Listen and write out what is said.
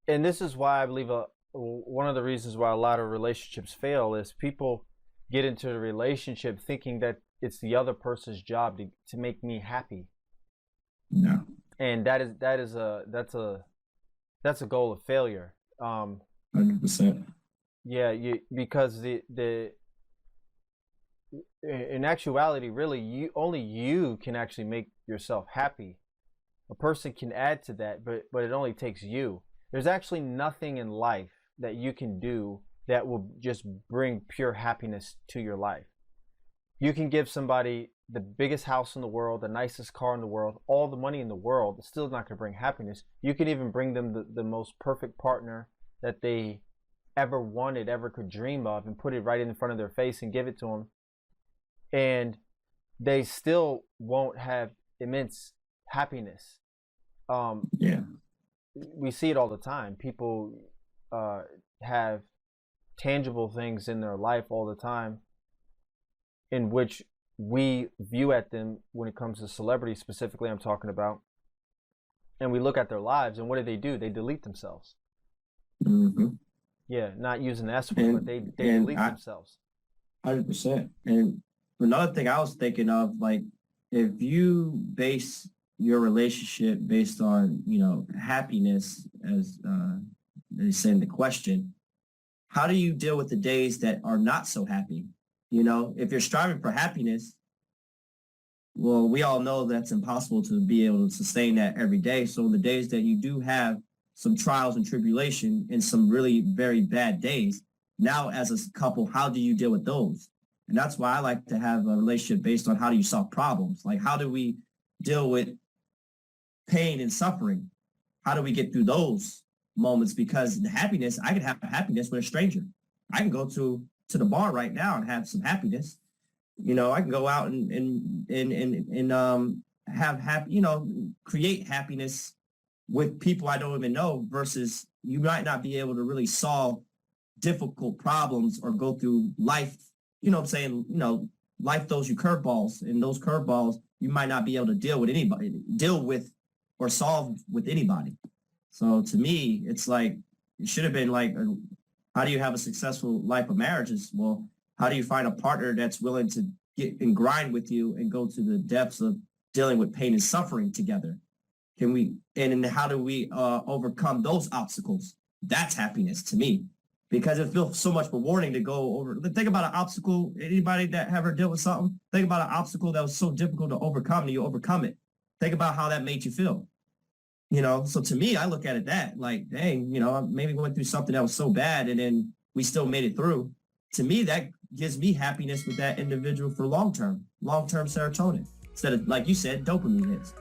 And this is why I believe one of the reasons why a lot of relationships fail is people get into a relationship thinking that it's the other person's job to make me happy. Yeah, And that's a goal of failure. 100%. Yeah, because the in actuality, really, you can actually make yourself happy. A person can add to that, but it only takes you. There's actually nothing in life that you can do that will just bring pure happiness to your life. You can give somebody the biggest house in the world, the nicest car in the world, all the money in the world. It's still not going to bring happiness. You can even bring them the most perfect partner that they ever wanted, ever could dream of, and put it right in front of their face and give it to them, and they still won't have immense happiness. Um, Yeah. we see it all the time. People uh, have tangible things in their life all the time, in which we view at them when it comes to celebrities specifically. I'm talking about, and we look at their lives, and what do? They delete themselves. Hmm. Yeah, not using the S word, but And they and delete I themselves. 100%. And another thing I was thinking of, like, if you base your relationship based on, happiness, as they say in the question, how do you deal with the days that are not so happy? If you're striving for happiness, well, we all know that's impossible to be able to sustain that every day. So the days that you do have some trials and tribulation and some really very bad days, now as a couple, how do you deal with those? And that's why I like to have a relationship based on how do you solve problems? Like, how do we deal with pain and suffering? How do we get through those moments? Because the happiness, I can have happiness with a stranger. I can go to the bar right now and have some happiness. I can go out and have happy, create happiness with people I don't even know, versus you might not be able to really solve difficult problems or go through life. You know what I'm saying? Life throws you curveballs, and those curveballs you might not be able to deal with or solve with anybody. So to me, it's like it should have been like, how do you have a successful life of marriages? Well, how do you find a partner that's willing to get and grind with you and go to the depths of dealing with pain and suffering together? Can we, and how do we overcome those obstacles? That's happiness to me, because it feels so much rewarding to go over. Think about an obstacle. Anybody that ever dealt with something, think about an obstacle that was so difficult to overcome and you overcome it. Think about how that made you feel. So to me, I look at it that like, dang, maybe we went through something that was so bad and then we still made it through. To me, that gives me happiness with that individual for long term serotonin, instead of, like you said, dopamine hits.